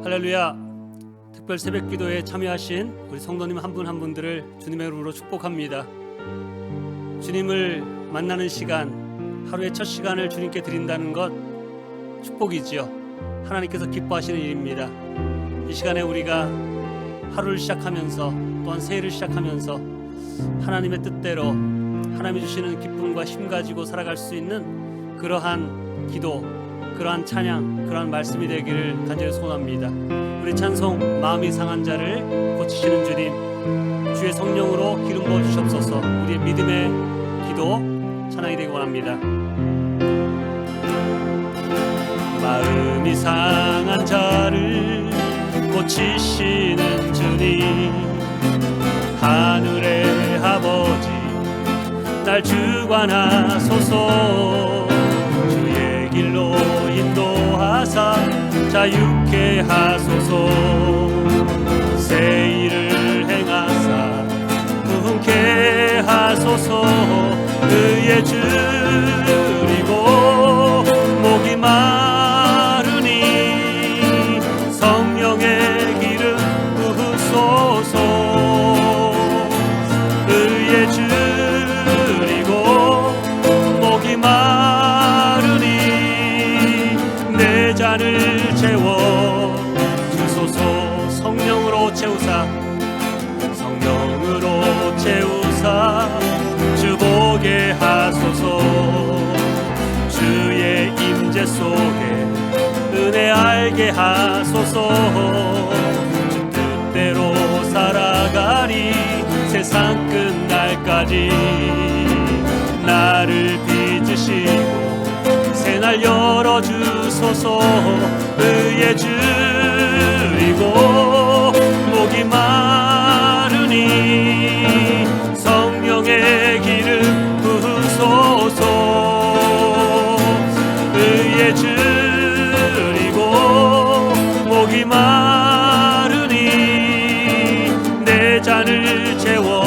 할렐루야. 특별 새벽 기도에 참여하신 우리 성도님 한 분 한 분들을 주님의 이름으로 축복합니다. 주님을 만나는 시간, 하루의 첫 시간을 주님께 드린다는 것 축복이지요. 하나님께서 기뻐하시는 일입니다. 이 시간에 우리가 하루를 시작하면서 또한 새해를 시작하면서 하나님의 뜻대로 하나님이 주시는 기쁨과 힘 가지고 살아갈 수 있는 그러한 기도, 그러한 찬양, 그러한 말씀이 되기를 간절히 소원합니다. 우리 찬송 마음이 상한 자를 고치시는 주님, 주의 성령으로 기름 부어 주시옵소서. 우리의 믿음의 기도 찬양이 되기 원합니다. 마음이 상한 자를 고치시는 주님, 하늘의 아버지 날 주관하소서. 주의 길로 인도하사 자유케 하소서. 새 일을 행하사 부흥케 하소서. 의에 줄이고 목이 마르니 성령의 기름 부으소서. 의에 줄이고 목이 마르니 내 잔을 채워 주소서. 성령으로 채우사, 성령으로 채우사 주보게 하소서. 주의 임재 속에 은혜 알게 하소서. 주 뜻대로 살아가리 세상 끝날까지. 나를 빚으시고 새날 열어주소서. 의에 줄이고 목이 마르니 성령의 기름 부으소서. 의에 줄이고 목이 마르니 내 잔을 채워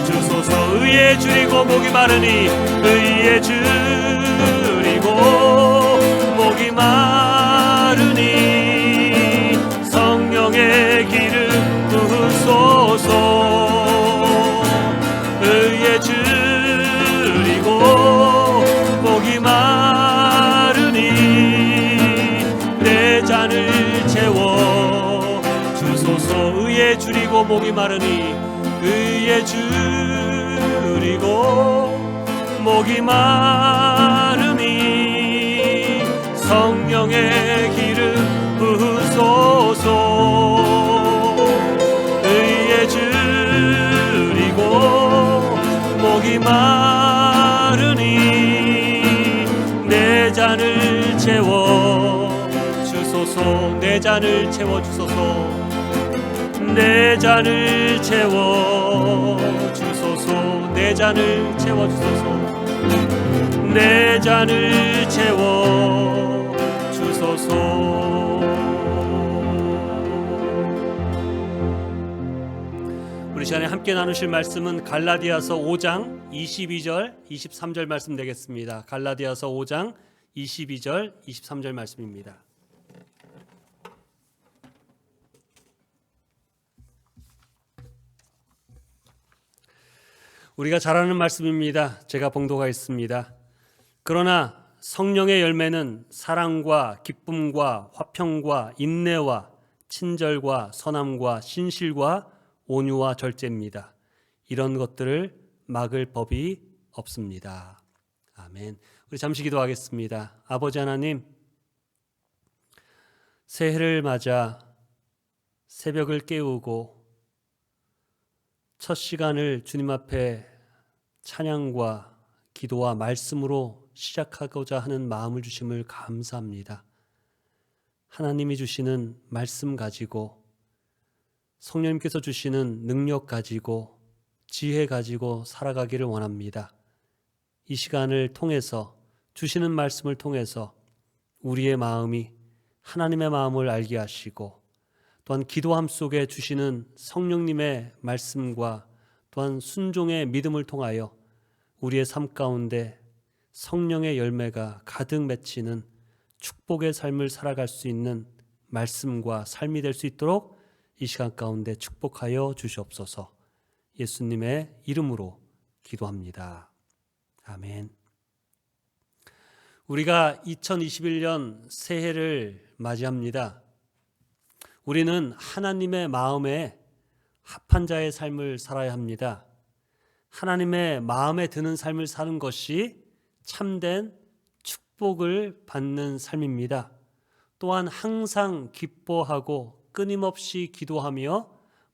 주소서. 의에 줄이고 목이 마르니, 의에 줄이고 목이 마르니 성령의 기름 부으소서. 의에 줄이고 목이 마르니 내 잔을 채워 주소서. 의에 줄이고 목이 마르니, 의에 줄이고 목이 마르니 성령의 기름 부으소서. 의에 줄이고 목이 마르니 내 잔을 채워 주소서. 내 잔을 채워 주소서. 내 잔을 채워 주소서. 내 잔을 채워 주소서. 내 잔을 채워 주소서. 우리 시간에 함께 나누실 말씀은 갈라디아서 5장 22절 23절 말씀 되겠습니다. 갈라디아서 5장 22절 23절 말씀입니다. 우리가 잘 아는 말씀입니다. 제가 봉독하겠습니다. 그러나 성령의 열매는 사랑과 기쁨과 화평과 인내와 친절과 선함과 신실과 온유와 절제입니다. 이런 것들을 막을 법이 없습니다. 아멘. 우리 잠시 기도하겠습니다. 아버지 하나님, 새해를 맞아 새벽을 깨우고 첫 시간을 주님 앞에 찬양과 기도와 말씀으로 시작하고자 하는 마음을 주심을 감사합니다. 하나님이 주시는 말씀 가지고, 성령님께서 주시는 능력 가지고, 지혜 가지고 살아가기를 원합니다. 이 시간을 통해서, 주시는 말씀을 통해서 우리의 마음이 하나님의 마음을 알게 하시고, 또한 기도함 속에 주시는 성령님의 말씀과 또한 순종의 믿음을 통하여 우리의 삶 가운데 성령의 열매가 가득 맺히는 축복의 삶을 살아갈 수 있는 말씀과 삶이 될 수 있도록 이 시간 가운데 축복하여 주시옵소서. 예수님의 이름으로 기도합니다. 아멘. 우리가 2021년 새해를 맞이합니다. 우리는 하나님의 마음에 합한 자의 삶을 살아야 합니다. 하나님의 마음에 드는 삶을 사는 것이 참된 축복을 받는 삶입니다. 또한 항상 기뻐하고 끊임없이 기도하며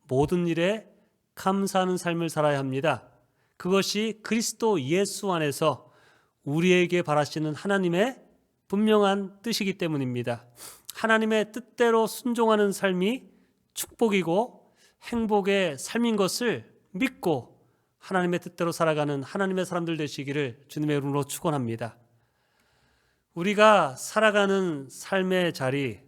모든 일에 감사하는 삶을 살아야 합니다. 그것이 그리스도 예수 안에서 우리에게 바라시는 하나님의 분명한 뜻이기 때문입니다. 하나님의 뜻대로 순종하는 삶이 축복이고 행복의 삶인 것을 믿고 하나님의 뜻대로 살아가는 하나님의 사람들 되시기를 주님의 이름으로 축원합니다. 우리가 살아가는 삶의 자리,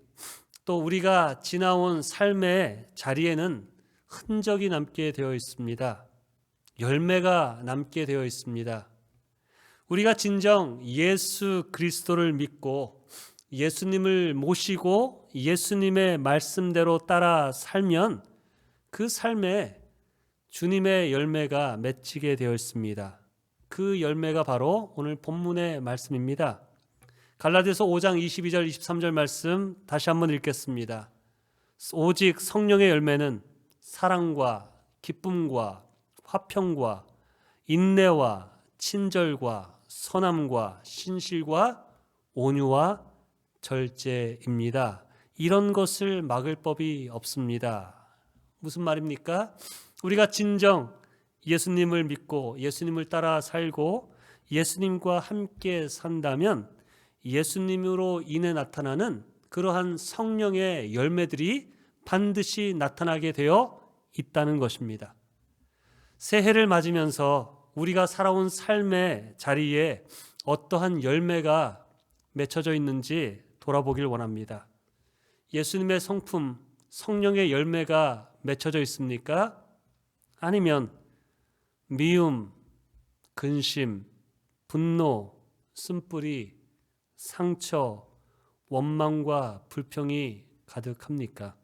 또 우리가 지나온 삶의 자리에는 흔적이 남게 되어 있습니다. 열매가 남게 되어 있습니다. 우리가 진정 예수 그리스도를 믿고 예수님을 모시고 예수님의 말씀대로 따라 살면 그 삶에 주님의 열매가 맺히게 되어 있습니다. 그 열매가 바로 오늘 본문의 말씀입니다. 갈라디아서 5장 22절 23절 말씀 다시 한번 읽겠습니다. 오직 성령의 열매는 사랑과 기쁨과 화평과 인내와 친절과 선함과 신실과 온유와 절제입니다. 이런 것을 막을 법이 없습니다. 무슨 말입니까? 우리가 진정 예수님을 믿고 예수님을 따라 살고 예수님과 함께 산다면 예수님으로 인해 나타나는 그러한 성령의 열매들이 반드시 나타나게 되어 있다는 것입니다. 새해를 맞으면서 우리가 살아온 삶의 자리에 어떠한 열매가 맺혀져 있는지 돌아보길 원합니다. 예수님의 성품, 성령의 열매가 맺혀져 있습니까? 아니면 미움, 근심, 분노, 쓴뿌리, 상처, 원망과 불평이 가득합니까?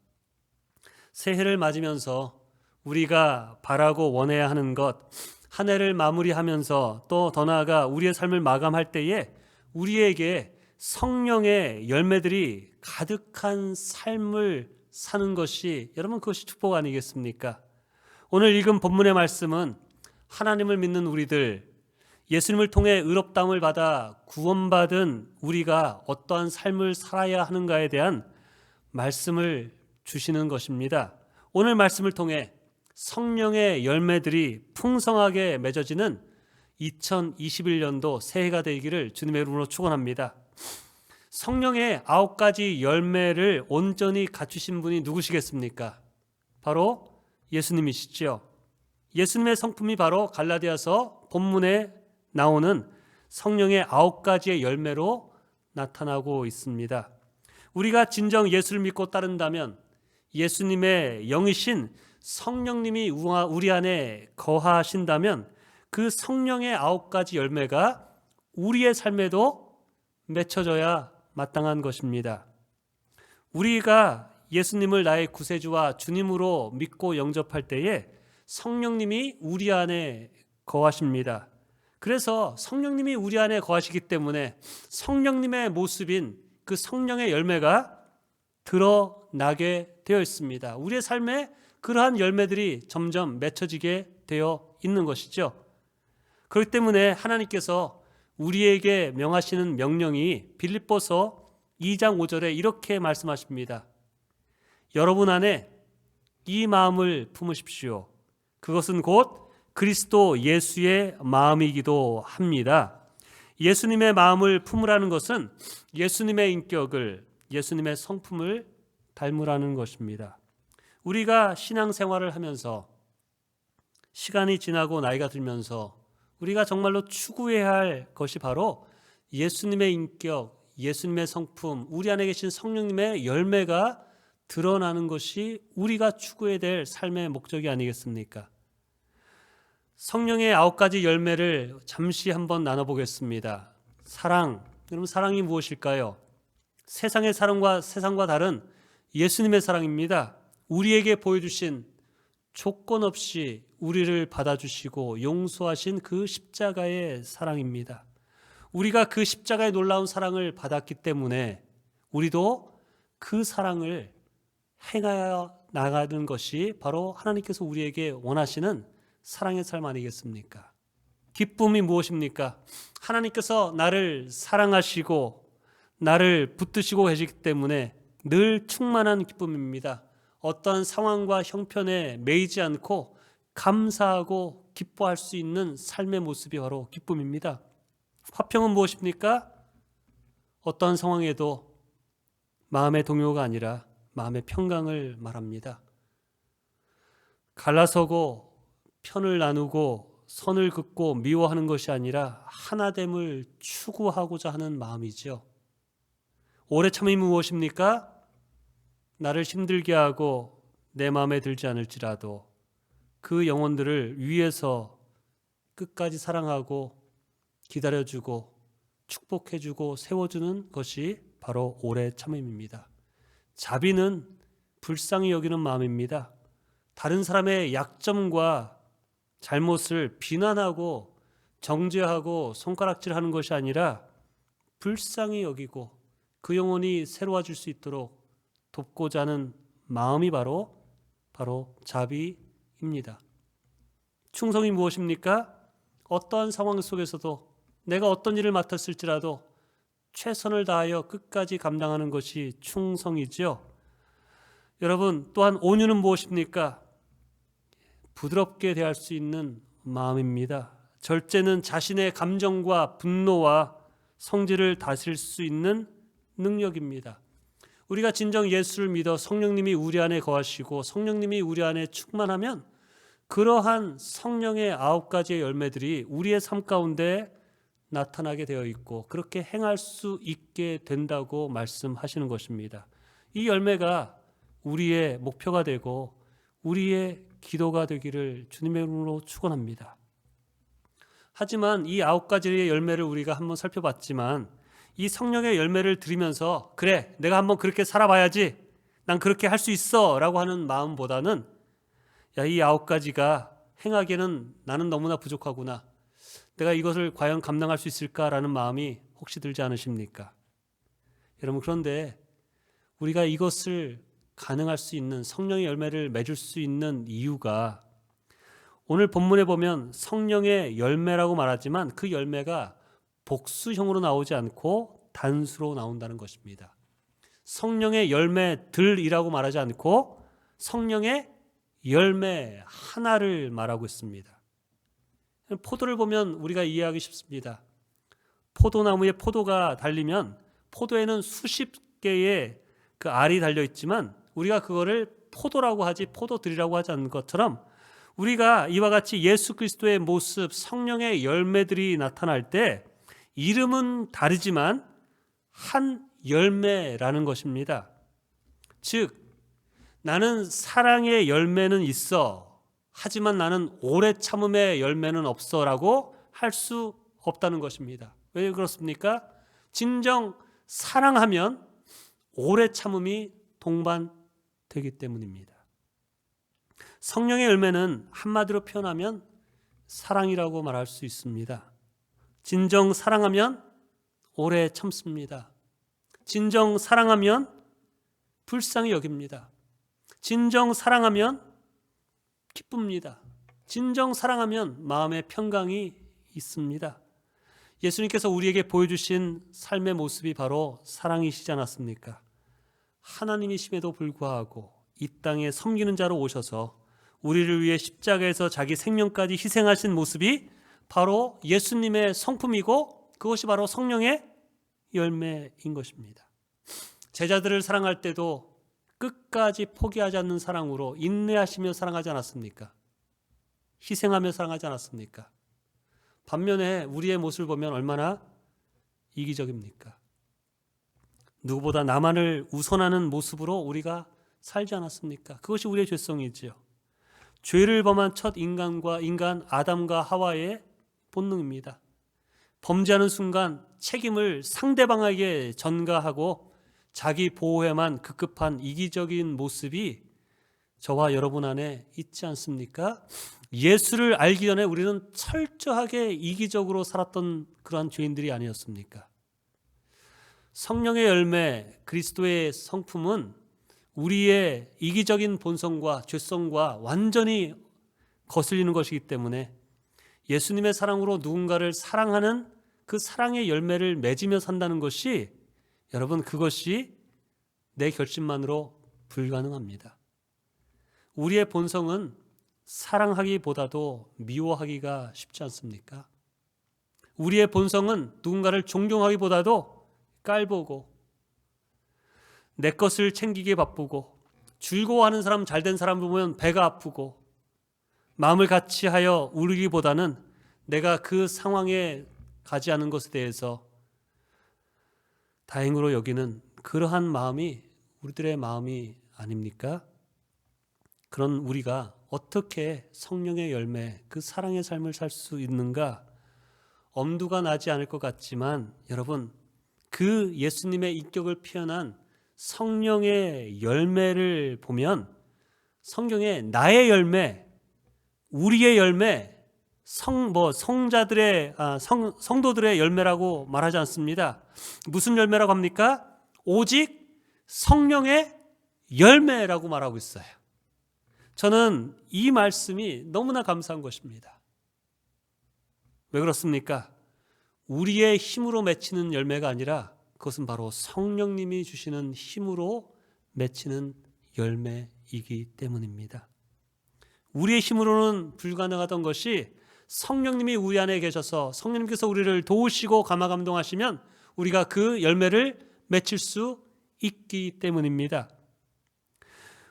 새해를 맞으면서 우리가 바라고 원해야 하는 것, 한 해를 마무리하면서 또 더 나아가 우리의 삶을 마감할 때에 우리에게 성령의 열매들이 가득한 삶을 사는 것이, 여러분, 그것이 축복 아니겠습니까? 오늘 읽은 본문의 말씀은 하나님을 믿는 우리들, 예수님을 통해 의롭다함을 받아 구원받은 우리가 어떠한 삶을 살아야 하는가에 대한 말씀을 주시는 것입니다. 오늘 말씀을 통해 성령의 열매들이 풍성하게 맺어지는 2021년도 새해가 되기를 주님의 이름으로 축원합니다. 성령의 9가지 열매를 온전히 갖추신 분이 누구시겠습니까? 바로 예수님이시죠. 예수님의 성품이 바로 갈라디아서 본문에 나오는 성령의 9가지의 열매로 나타나고 있습니다. 우리가 진정 예수를 믿고 따른다면 예수님의 영이신 성령님이 우리 안에 거하신다면 그 성령의 9가지 열매가 우리의 삶에도 맺혀져야 마땅한 것입니다. 우리가 예수님을 나의 구세주와 주님으로 믿고 영접할 때에 성령님이 우리 안에 거하십니다. 그래서 성령님이 우리 안에 거하시기 때문에 성령님의 모습인 그 성령의 열매가 드러나게 되어 있습니다. 우리의 삶에 그러한 열매들이 점점 맺혀지게 되어 있는 것이죠. 그렇기 때문에 하나님께서 우리에게 명하시는 명령이 빌립보서 2장 5절에 이렇게 말씀하십니다. 여러분 안에 이 마음을 품으십시오. 그것은 곧 그리스도 예수의 마음이기도 합니다. 예수님의 마음을 품으라는 것은 예수님의 인격을, 예수님의 성품을 닮으라는 것입니다. 우리가 신앙생활을 하면서 시간이 지나고 나이가 들면서 우리가 정말로 추구해야 할 것이 바로 예수님의 인격, 예수님의 성품, 우리 안에 계신 성령님의 열매가 드러나는 것이 우리가 추구해야 될 삶의 목적이 아니겠습니까? 성령의 9가지 열매를 잠시 한번 나눠보겠습니다. 사랑, 여러분 사랑이 무엇일까요? 세상의 사랑과 세상과 다른 예수님의 사랑입니다. 우리에게 보여주신 조건 없이 우리를 받아주시고 용서하신 그 십자가의 사랑입니다. 우리가 그 십자가의 놀라운 사랑을 받았기 때문에 우리도 그 사랑을 행하여 나가는 것이 바로 하나님께서 우리에게 원하시는 사랑의 삶 아니겠습니까? 기쁨이 무엇입니까? 하나님께서 나를 사랑하시고 나를 붙드시고 계시기 때문에 늘 충만한 기쁨입니다. 어떠한 상황과 형편에 매이지 않고 감사하고 기뻐할 수 있는 삶의 모습이 바로 기쁨입니다. 화평은 무엇입니까? 어떠한 상황에도 마음의 동요가 아니라 마음의 평강을 말합니다. 갈라서고 편을 나누고 선을 긋고 미워하는 것이 아니라 하나됨을 추구하고자 하는 마음이죠. 오래 참음이 무엇입니까? 나를 힘들게 하고 내 마음에 들지 않을지라도 그 영혼들을 위해서 끝까지 사랑하고 기다려주고 축복해주고 세워주는 것이 바로 오래 참음입니다. 자비는 불쌍히 여기는 마음입니다. 다른 사람의 약점과 잘못을 비난하고 정죄하고 손가락질하는 것이 아니라 불쌍히 여기고 그 영혼이 새로워질 수 있도록 돕고자 하는 마음이 바로 자비입니다. 충성이 무엇입니까? 어떠한 상황 속에서도 내가 어떤 일을 맡았을지라도 최선을 다하여 끝까지 감당하는 것이 충성이지요. 여러분, 또한 온유는 무엇입니까? 부드럽게 대할 수 있는 마음입니다. 절제는 자신의 감정과 분노와 성질을 다스릴 수 있는 능력입니다. 우리가 진정 예수를 믿어 성령님이 우리 안에 거하시고 성령님이 우리 안에 충만하면 그러한 성령의 9가지의 열매들이 우리의 삶 가운데 나타나게 되어 있고 그렇게 행할 수 있게 된다고 말씀하시는 것입니다. 이 열매가 우리의 목표가 되고 우리의 기도가 되기를 주님의 이름으로 축원합니다. 하지만 이 9가지의 열매를 우리가 한번 살펴봤지만 이 성령의 열매를 들으면서 그래 내가 한번 그렇게 살아봐야지 난 그렇게 할 수 있어 라고 하는 마음보다는 야, 이 9가지가 행하기에는 나는 너무나 부족하구나, 내가 이것을 과연 감당할 수 있을까라는 마음이 혹시 들지 않으십니까? 여러분, 그런데 우리가 이것을 가능할 수 있는 성령의 열매를 맺을 수 있는 이유가 오늘 본문에 보면 성령의 열매라고 말하지만 그 열매가 복수형으로 나오지 않고 단수로 나온다는 것입니다. 성령의 열매들이라고 말하지 않고 성령의 열매 하나를 말하고 있습니다. 포도를 보면 우리가 이해하기 쉽습니다. 포도나무에 포도가 달리면 포도에는 수십 개의 그 알이 달려 있지만 우리가 그거를 포도라고 하지 포도들이라고 하지 않는 것처럼 우리가 이와 같이 예수 그리스도의 모습, 성령의 열매들이 나타날 때 이름은 다르지만 한 열매라는 것입니다. 즉 나는 사랑의 열매는 있어, 하지만 나는 오래 참음의 열매는 없어 라고 할 수 없다는 것입니다. 왜 그렇습니까? 진정 사랑하면 오래 참음이 동반되기 때문입니다. 성령의 열매는 한마디로 표현하면 사랑이라고 말할 수 있습니다. 진정 사랑하면 오래 참습니다. 진정 사랑하면 불쌍히 여깁니다. 진정 사랑하면 기쁩니다. 진정 사랑하면 마음의 평강이 있습니다. 예수님께서 우리에게 보여주신 삶의 모습이 바로 사랑이시지 않았습니까? 하나님이심에도 불구하고 이 땅에 섬기는 자로 오셔서 우리를 위해 십자가에서 자기 생명까지 희생하신 모습이 바로 예수님의 성품이고 그것이 바로 성령의 열매인 것입니다. 제자들을 사랑할 때도 끝까지 포기하지 않는 사랑으로 인내하시며 사랑하지 않았습니까? 희생하며 사랑하지 않았습니까? 반면에 우리의 모습을 보면 얼마나 이기적입니까? 누구보다 나만을 우선하는 모습으로 우리가 살지 않았습니까? 그것이 우리의 죄성이지요. 죄를 범한 첫 인간 아담과 하와의 본능입니다. 범죄하는 순간 책임을 상대방에게 전가하고 자기 보호에만 급급한 이기적인 모습이 저와 여러분 안에 있지 않습니까? 예수를 알기 전에 우리는 철저하게 이기적으로 살았던 그러한 죄인들이 아니었습니까? 성령의 열매, 그리스도의 성품은 우리의 이기적인 본성과 죄성과 완전히 거슬리는 것이기 때문에 예수님의 사랑으로 누군가를 사랑하는 그 사랑의 열매를 맺으며 산다는 것이, 여러분, 그것이 내 결심만으로 불가능합니다. 우리의 본성은 사랑하기보다도 미워하기가 쉽지 않습니까? 우리의 본성은 누군가를 존경하기보다도 깔보고 내 것을 챙기기에 바쁘고 즐거워하는 사람, 잘된 사람 보면 배가 아프고 마음을 같이 하여 울기보다는 내가 그 상황에 가지 않은 것에 대해서 다행으로 여기는 그러한 마음이 우리들의 마음이 아닙니까? 그런 우리가 어떻게 성령의 열매, 그 사랑의 삶을 살 수 있는가? 엄두가 나지 않을 것 같지만 여러분, 그 예수님의 인격을 표현한 성령의 열매를 보면 성경에 나의 열매, 우리의 열매, 성도들의 열매라고 말하지 않습니다. 무슨 열매라고 합니까? 오직 성령의 열매라고 말하고 있어요. 저는 이 말씀이 너무나 감사한 것입니다. 왜 그렇습니까? 우리의 힘으로 맺히는 열매가 아니라 그것은 바로 성령님이 주시는 힘으로 맺히는 열매이기 때문입니다. 우리의 힘으로는 불가능하던 것이 성령님이 우리 안에 계셔서 성령님께서 우리를 도우시고 감화감동하시면 우리가 그 열매를 맺힐 수 있기 때문입니다.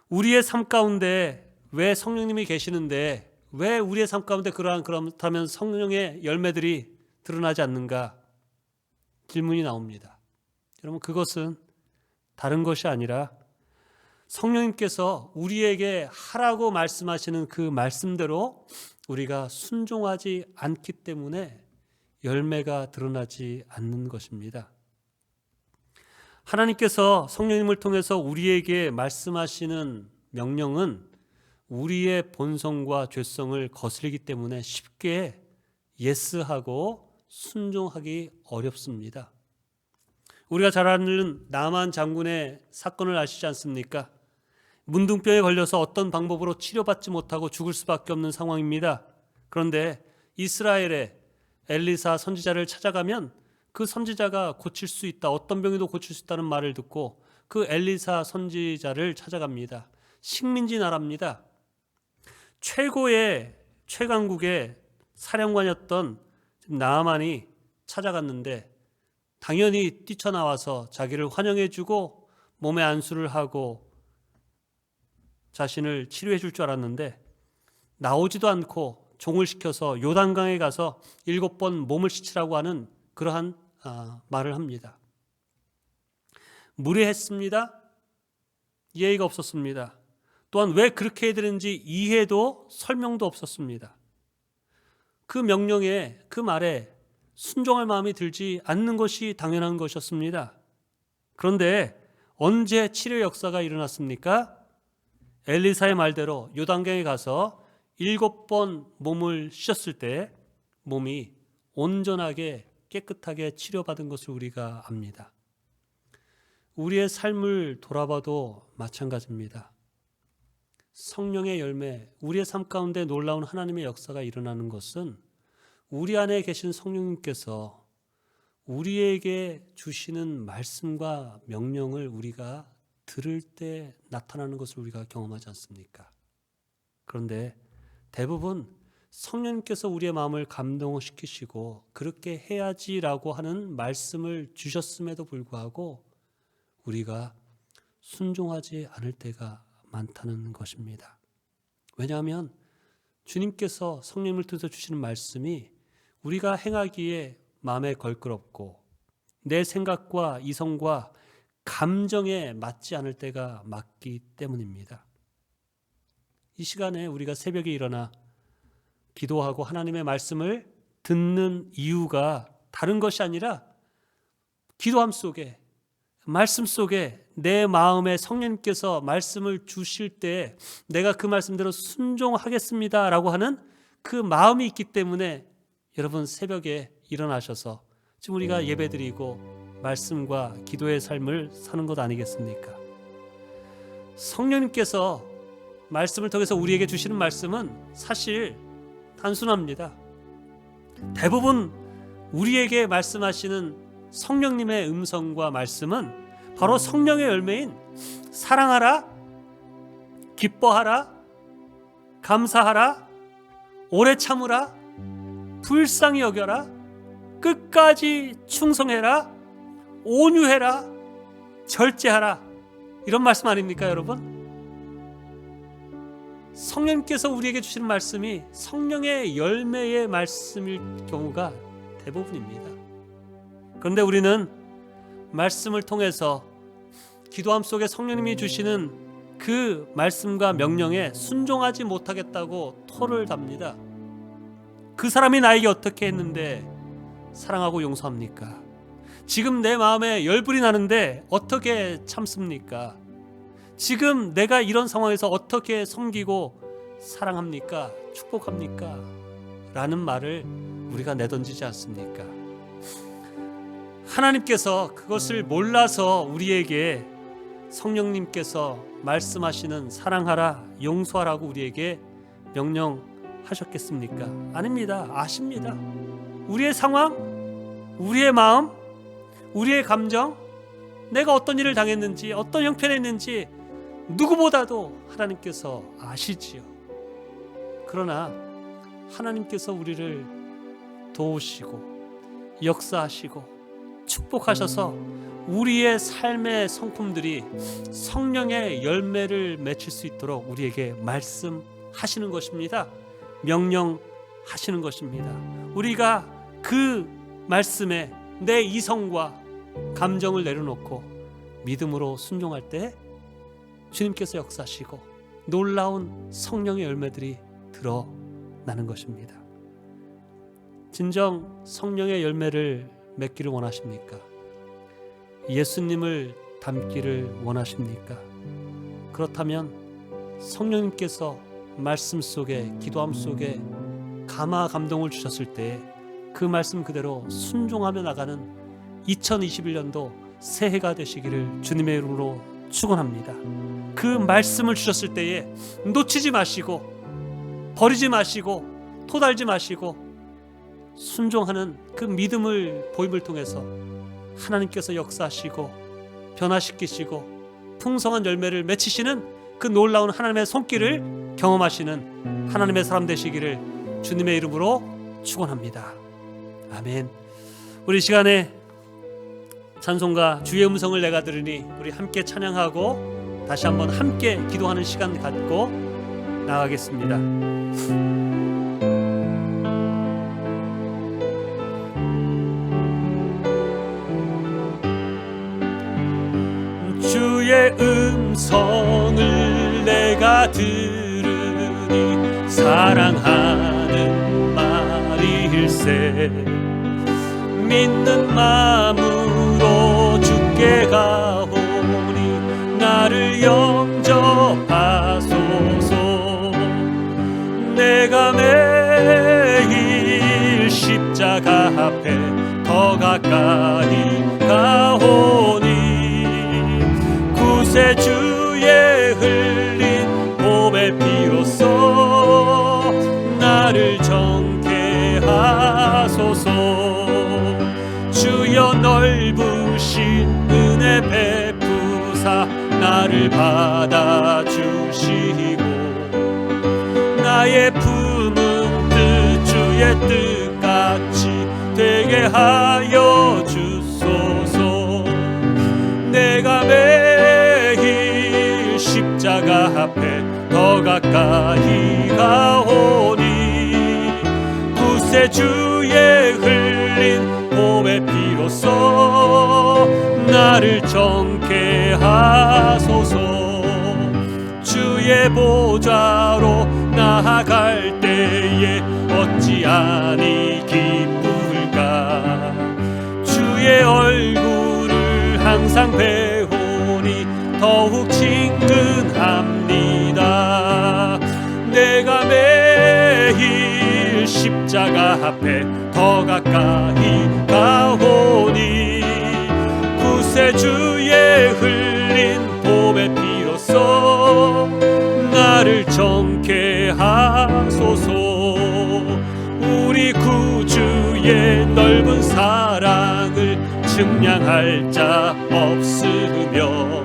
우리의 삶 가운데 왜 성령님이 계시는데 왜 우리의 삶 가운데 그렇다면 성령의 열매들이 드러나지 않는가? 질문이 나옵니다. 여러분, 그것은 다른 것이 아니라 성령님께서 우리에게 하라고 말씀하시는 그 말씀대로 우리가 순종하지 않기 때문에 열매가 드러나지 않는 것입니다. 하나님께서 성령님을 통해서 우리에게 말씀하시는 명령은 우리의 본성과 죄성을 거스르기 때문에 쉽게 예스하고 순종하기 어렵습니다. 우리가 잘 아는 나만 장군의 사건을 아시지 않습니까? 문둥병에 걸려서 어떤 방법으로 치료받지 못하고 죽을 수밖에 없는 상황입니다. 그런데 이스라엘의 엘리사 선지자를 찾아가면 그 선지자가 고칠 수 있다, 어떤 병에도 고칠 수 있다는 말을 듣고 그 엘리사 선지자를 찾아갑니다. 식민지 나라입니다. 최강국의 사령관이었던 나아만이 찾아갔는데 당연히 뛰쳐나와서 자기를 환영해주고 몸에 안수를 하고 자신을 치료해 줄 줄 알았는데 나오지도 않고 종을 시켜서 요단강에 가서 7번 몸을 씻으라고 하는 그러한 말을 합니다. 무례했습니다. 예의가 없었습니다. 또한 왜 그렇게 해야 되는지 이해도 설명도 없었습니다. 그 명령에, 그 말에 순종할 마음이 들지 않는 것이 당연한 것이었습니다. 그런데 언제 치료 역사가 일어났습니까? 엘리사의 말대로 요단강에 가서 7번 몸을 씻었을 때 몸이 온전하게 깨끗하게 치료받은 것을 우리가 압니다. 우리의 삶을 돌아봐도 마찬가지입니다. 성령의 열매, 우리의 삶 가운데 놀라운 하나님의 역사가 일어나는 것은 우리 안에 계신 성령님께서 우리에게 주시는 말씀과 명령을 우리가 들을 때 나타나는 것을 우리가 경험하지 않습니까? 그런데 대부분 성령님께서 우리의 마음을 감동시키시고 그렇게 해야지라고 하는 말씀을 주셨음에도 불구하고 우리가 순종하지 않을 때가 많다는 것입니다. 왜냐하면 주님께서 성령님을 통해서 주시는 말씀이 우리가 행하기에 마음에 걸끄럽고 내 생각과 이성과 감정에 맞지 않을 때가 맞기 때문입니다. 이 시간에 우리가 새벽에 일어나 기도하고 하나님의 말씀을 듣는 이유가 다른 것이 아니라 기도함 속에, 말씀 속에 내 마음에 성령님께서 말씀을 주실 때 내가 그 말씀대로 순종하겠습니다 라고 하는 그 마음이 있기 때문에 여러분 새벽에 일어나셔서 지금 우리가 예배드리고 말씀과 기도의 삶을 사는 것 아니겠습니까? 성령님께서 말씀을 통해서 우리에게 주시는 말씀은 사실 단순합니다. 대부분 우리에게 말씀하시는 성령님의 음성과 말씀은 바로 성령의 열매인 사랑하라, 기뻐하라, 감사하라, 오래 참으라, 불쌍히 여겨라, 끝까지 충성해라, 온유해라, 절제하라, 이런 말씀 아닙니까 여러분? 성령님께서 우리에게 주시는 말씀이 성령의 열매의 말씀일 경우가 대부분입니다. 그런데 우리는 말씀을 통해서 기도함 속에 성령님이 주시는 그 말씀과 명령에 순종하지 못하겠다고 토를 답니다. 그 사람이 나에게 어떻게 했는데 사랑하고 용서합니까? 지금 내 마음에 열불이 나는데 어떻게 참습니까? 지금 내가 이런 상황에서 어떻게 섬기고 사랑합니까? 축복합니까? 라는 말을 우리가 내던지지 않습니까? 하나님께서 그것을 몰라서 우리에게 성령님께서 말씀하시는 사랑하라, 용서하라고 우리에게 명령하셨겠습니까? 아닙니다. 아십니다. 우리의 상황, 우리의 마음, 우리의 감정, 내가 어떤 일을 당했는지, 어떤 형편에 있는지 누구보다도 하나님께서 아시지요. 그러나 하나님께서 우리를 도우시고 역사하시고 축복하셔서 우리의 삶의 성품들이 성령의 열매를 맺힐 수 있도록 우리에게 말씀하시는 것입니다. 명령하시는 것입니다. 우리가 그 말씀에 내 이성과 감정을 내려놓고 믿음으로 순종할 때 주님께서 역사하시고 놀라운 성령의 열매들이 드러나는 것입니다. 진정 성령의 열매를 맺기를 원하십니까? 예수님을 닮기를 원하십니까? 그렇다면 성령님께서 말씀 속에, 기도함 속에 감화 감동을 주셨을 때 그 말씀 그대로 순종하며 나가는 2021년도 새해가 되시기를 주님의 이름으로 축원합니다. 그 말씀을 주셨을 때에 놓치지 마시고 버리지 마시고 토달지 마시고 순종하는 그 믿음을 보임을 통해서 하나님께서 역사하시고 변화시키시고 풍성한 열매를 맺히시는 그 놀라운 하나님의 손길을 경험하시는 하나님의 사람 되시기를 주님의 이름으로 축원합니다. 아멘. 우리 시간에 찬송가 주의 음성을 내가 들으니 우리 함께 찬양하고 다시 한번 함께 기도하는 시간 갖고 나가겠습니다. 주의 음성을 내가 들으니 사랑하는 말일세 믿는 마음으로 주께 가오니 나를 영접하소서. 내가 매일 십자가 앞에 더 가까이 가오니 구세주의 흘린 보배 피로써 나를 정케 하소서. 주여 넓으신 은혜 베푸사 나를 받아주시고 나의 품은 뜻 주의 뜻같이 되게 하여 주소서. 내가 매일 십자가 앞에 더 가까이 가오니 구세주의 흘린 봄의 비로소 나를 정케 하소서. 주의 보좌로 나아갈 때에 어찌하니 기쁠까. 주의 얼굴을 항상 배우니 더욱 친근합니다. 내가 매일 십자가 앞에 더 가까이 가오니 구세주의 흘린 봄의 피로써 나를 정케 하소서. 우리 구주의 넓은 사랑을 증량할 자 없으며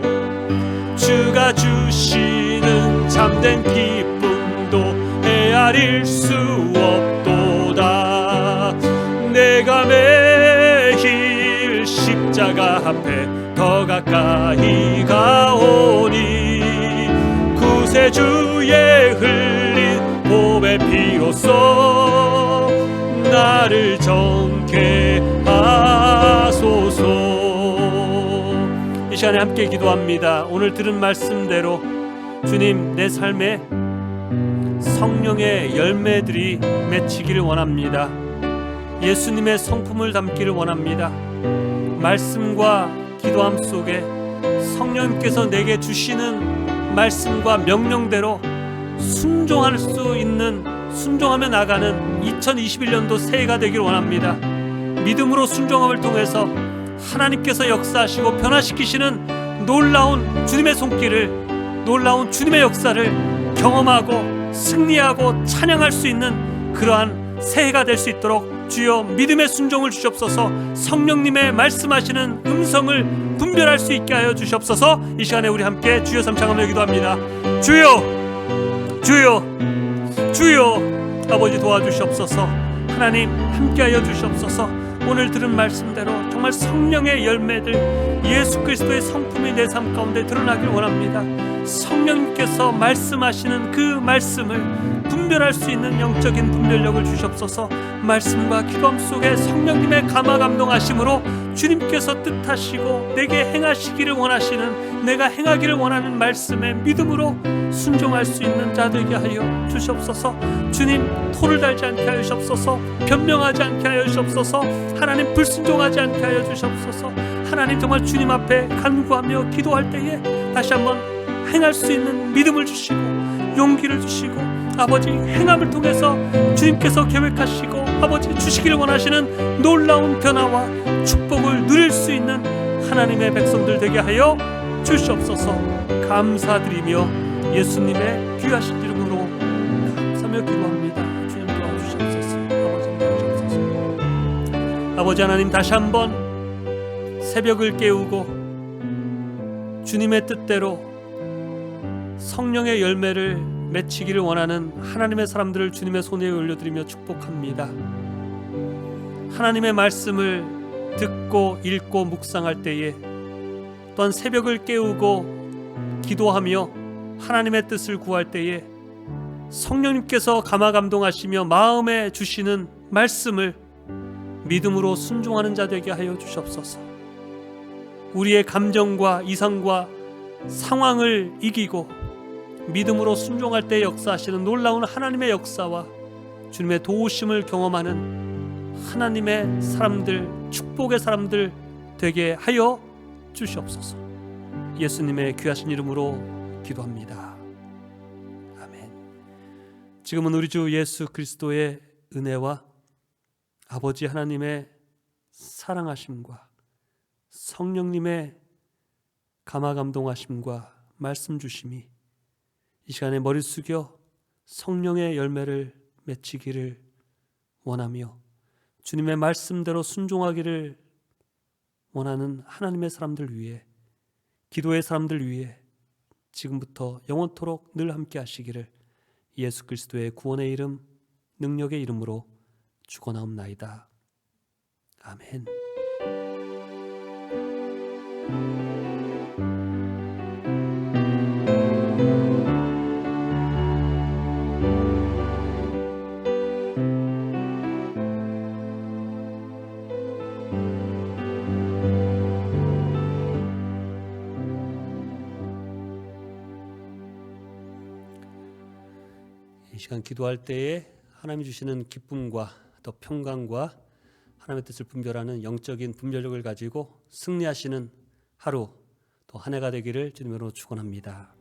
주가 주시는 참된 기쁨도 헤아릴 수 없도다. 내가 매일 십자가 앞에 더 가까이 가오니 구세주의 흘린 봄의 피로써 나를 정케 하소서. 이 시간에 함께 기도합니다. 오늘 들은 말씀대로 주님, 내 삶에 성령의 열매들이 맺히기를 원합니다. 예수님의 성품을 담기를 원합니다. 말씀과 기도함 속에 성령님께서 내게 주시는 말씀과 명령대로 순종할 수 있는, 순종하며 나가는 2021년도 새해가 되기를 원합니다. 믿음으로 순종함을 통해서 하나님께서 역사하시고 변화시키시는 놀라운 주님의 손길을, 놀라운 주님의 역사를 경험하고 승리하고 찬양할 수 있는 그러한 새해가 될 수 있도록 주여 믿음의 순종을 주시옵소서. 성령님의 말씀하시는 음성을 분별할 수 있게 하여 주시옵소서. 이 시간에 우리 함께 주여 삼창하며 기도합니다. 주여, 주여, 주여. 아버지 도와주시옵소서. 하나님 함께하여 주시옵소서. 오늘 들은 말씀대로 정말 성령의 열매들, 예수 그리스도의 성품이 내 삶 가운데 드러나길 원합니다. 성령님께서 말씀하시는 그 말씀을 분별할 수 있는 영적인 분별력을 주시옵소서. 말씀과 기도함 속에 성령님의 감화 감동하심으로 주님께서 뜻하시고 내게 행하시기를 원하시는, 내가 행하기를 원하는 말씀에 믿음으로 순종할 수 있는 자 되게 하여 주시옵소서. 주님, 토를 달지 않게 하여 주시옵소서. 변명하지 않게 하여 주시옵소서. 하나님, 불순종하지 않게 하여 주시옵소서. 하나님, 정말 주님 앞에 간구하며 기도할 때에 다시 한번 행할 수 있는 믿음을 주시고 용기를 주시고 아버지, 행함을 통해서 주님께서 계획하시고 아버지 주시기를 원하시는 놀라운 변화와 축복을 누릴 수 있는 하나님의 백성들 되게 하여 주시옵소서. 감사드리며 예수님의 귀하신 이름으로 감사하며 기도합니다. 주님 도와주시옵소서. 아버지 도와주시옵소서. 아버지 하나님, 다시 한번 새벽을 깨우고 주님의 뜻대로 성령의 열매를 맺히기를 원하는 하나님의 사람들을 주님의 손에 올려드리며 축복합니다. 하나님의 말씀을 듣고 읽고 묵상할 때에 또한 새벽을 깨우고 기도하며 하나님의 뜻을 구할 때에 성령님께서 감화 감동하시며 마음에 주시는 말씀을 믿음으로 순종하는 자 되게 하여 주시옵소서. 우리의 감정과 이성과 상황을 이기고 믿음으로 순종할 때 역사하시는 놀라운 하나님의 역사와 주님의 도우심을 경험하는 하나님의 사람들, 축복의 사람들 되게 하여 주시옵소서. 예수님의 귀하신 이름으로 기도합니다. 아멘. 지금은 우리 주 예수 그리스도의 은혜와 아버지 하나님의 사랑하심과 성령님의 감화 감동하심과 말씀 주심이 이 시간에 머리 숙여 성령의 열매를 맺히기를 원하며 주님의 말씀대로 순종하기를 원하는 하나님의 사람들 위해, 기도의 사람들 위해 지금부터 영원토록 늘 함께 하시기를 예수 그리스도의 구원의 이름, 능력의 이름으로 축원하옵나이다. 아멘. 이 시간 기도할 때에 하나님이 주시는 기쁨과 또 평강과 하나님의 뜻을 분별하는 영적인 분별력을 가지고 승리하시는 하루 또 한 해가 되기를 주님으로 축원합니다.